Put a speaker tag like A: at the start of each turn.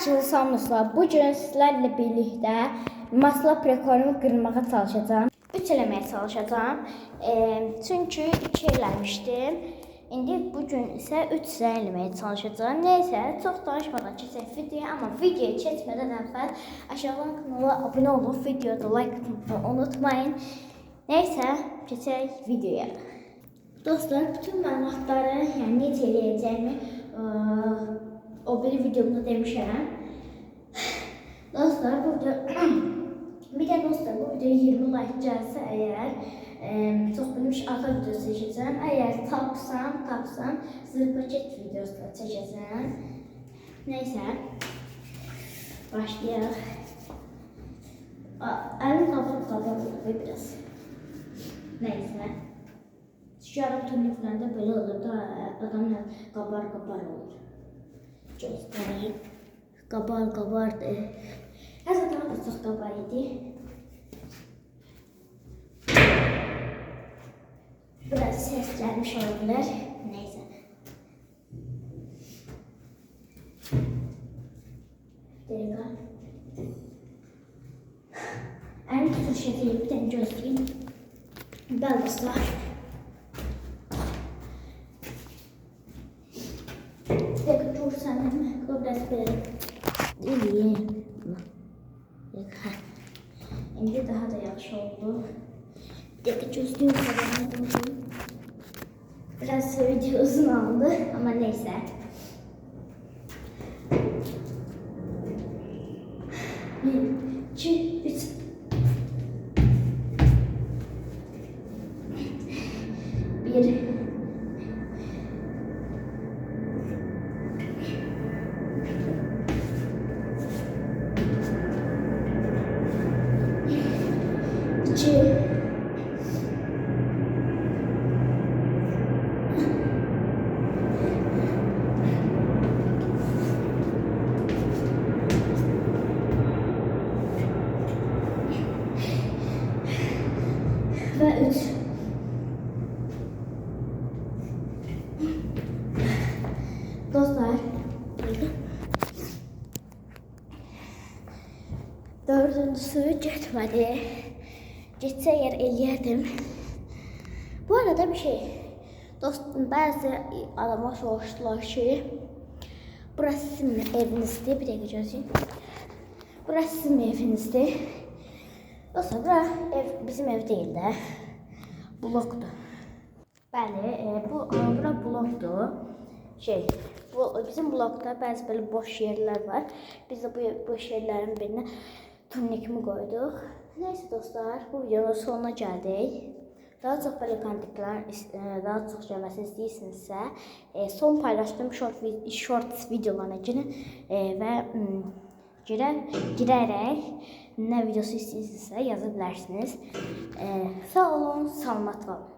A: Herkese salamlar. Bugün sizlerle birlikte maslap rekorumu kırmağa çalışacağım. 3 eləməyə çalışacağım. Çünkü 2 eləmişdim. İndi bugün ise 3 eləməyə çalışacağım. Neyse, çok danışmadan keçək videoya, ama videoya keçmədən əvvəl aşağıdan kanala abone olup videoda like atmayı unutmayın. Neyse, keçək videoya. Dostlar, bütün məlumatları, yəni necə eləyəcəyimi o bir videomda demişəm. Dostlar, bir de dostlar, bu videoya 20 like gəlsə əgər çox bilmiş arka video çəkəcəm. Əgər tapsam zırpaket videosu da çəkəcəm. Neyse, başlayaq. Əlim qabar olur biraz. Neyse. Şarap turniklərində belə olur da, adamla qabar olur. Göstereyim. Kabardı. Her zaman da çok kabar idi. Biraz ses gelmiş olabilir. Neyse. Delikat. En güzel şey bir tane göstereyim. Ben dostlar. Tek dursanım biraz böyle iyi. Şimdi daha da yaxşı oldu. Tek çözdüğüm kadarını buldum. Biraz video uzun oldu ama neyse. Bir, iki, üç. Bir. Ve 3. Dostlar, dördüncüsü getmədi. Getsə əgər eləyərdim. Bu arada bir şey. Dostum, bazı adamlar soruşdular ki, burası sizin evinizdir. Bir dəqiqə gözləyin. Burası sizin evinizdir. Dostlar, bura bizim ev değil de blokdur. Bəli, bura blokdur. Bizim blokda bəzi böyle boş yerler var. Biz de bu boş yerlerin birine turnikimi koyduk. Neyse dostlar, bu videonun sonuna geldik. Daha çok böyle kontekstler, daha çok gelmesini istəyirsinizsə, son paylaştığım short videolarına girin ve girərək nə videosu istəyirsinizsə yaza bilərsiniz. Sağ olun, salamat qalın.